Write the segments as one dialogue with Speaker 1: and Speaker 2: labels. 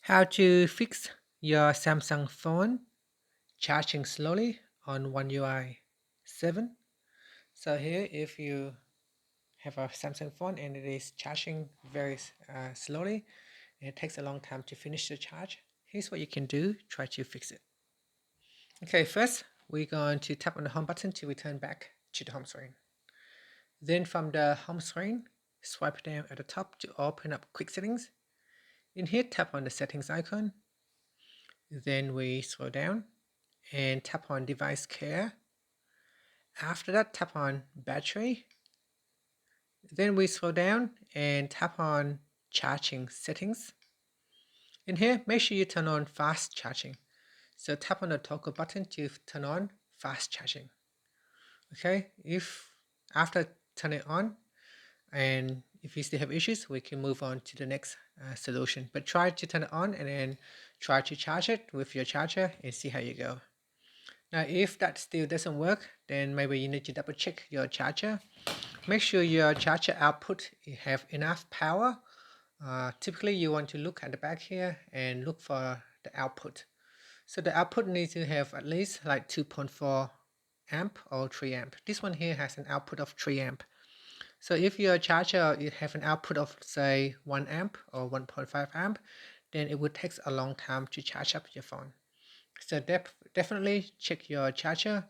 Speaker 1: How to fix your Samsung phone charging slowly on One UI 7. So here, if you have a Samsung phone and it is charging very slowly, and it takes a long time to finish the charge, here's what you can do. Try to fix it. Okay, first we're going to tap on the home button to return back to the home screen. Then from the home screen, swipe down at the top to open up quick settings. In here, tap on the settings icon. Then we scroll down and tap on device care. After that, tap on battery. Then we scroll down and tap on charging settings. In here, make sure you turn on fast charging. So tap on the toggle button to turn on fast charging. Okay, if after turn it on and if you still have issues, we can move on to the next solution. But try to turn it on and then try to charge it with your charger and see how you go. Now, if that still doesn't work, then maybe you need to double check your charger. Make sure your charger output have enough power. Typically, you want to look at the back here and look for the output. So the output needs to have at least like 2.4 amp or 3 amp. This one here has an output of 3 amp. So if your charger you have an output of say 1 amp or 1.5 amp, then it would take a long time to charge up your phone. So definitely check your charger.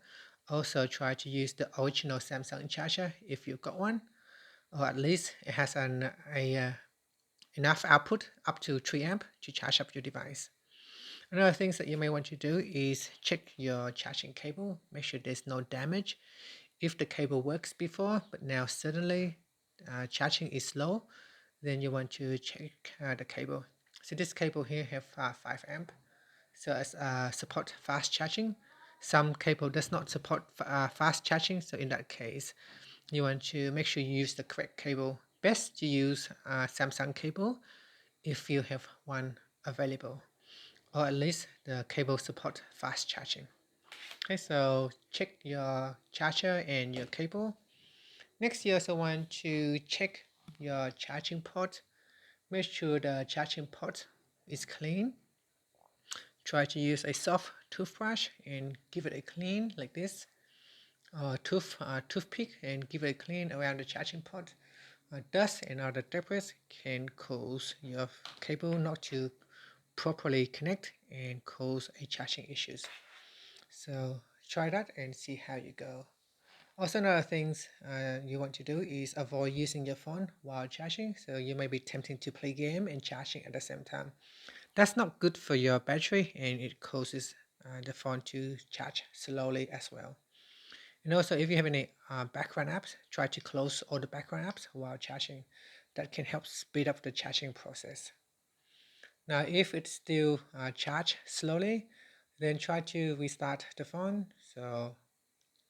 Speaker 1: Also try to use the original Samsung charger if you've got one, or at least it has enough output up to 3 amp to charge up your device. Another thing that you may want to do is check your charging cable. Make sure there's no damage. If the cable works before, but now suddenly charging is slow, then you want to check the cable. So this cable here have 5 amp. So as support fast charging. Some cable does not support fast charging. So in that case, you want to make sure you use the correct cable. Best to use Samsung cable if you have one available, or at least the cable support fast charging. Okay, so check your charger and your cable. Next, you also want to check your charging port. Make sure the charging port is clean. Try to use a soft toothbrush and give it a clean like this. Toothpick and give it a clean around the charging port. Dust and other debris can cause your cable not to properly connect and cause a charging issues. So try that and see how you go. Also, another things you want to do is avoid using your phone while charging. So you may be tempting to play game and charging at the same time. That's not good for your battery and it causes the phone to charge slowly as well. And also, if you have any background apps, try to close all the background apps while charging. That can help speed up the charging process. Now, if it's still charged slowly, then try to restart the phone. So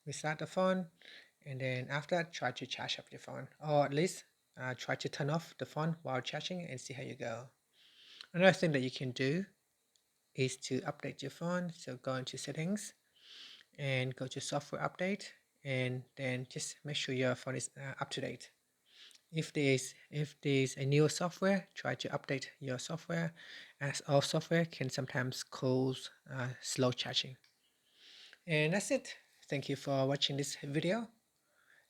Speaker 1: restart the phone, and then after that, try to charge up your phone, or at least try to turn off the phone while charging and see how you go. Another thing that you can do is to update your phone. So go into settings and go to software update, and then just make sure your phone is up to date. If there's a new software, try to update your software, as all software can sometimes cause slow charging. And that's it. Thank you for watching this video.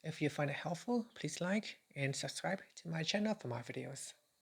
Speaker 1: If you find it helpful, please like and subscribe to my channel for more videos.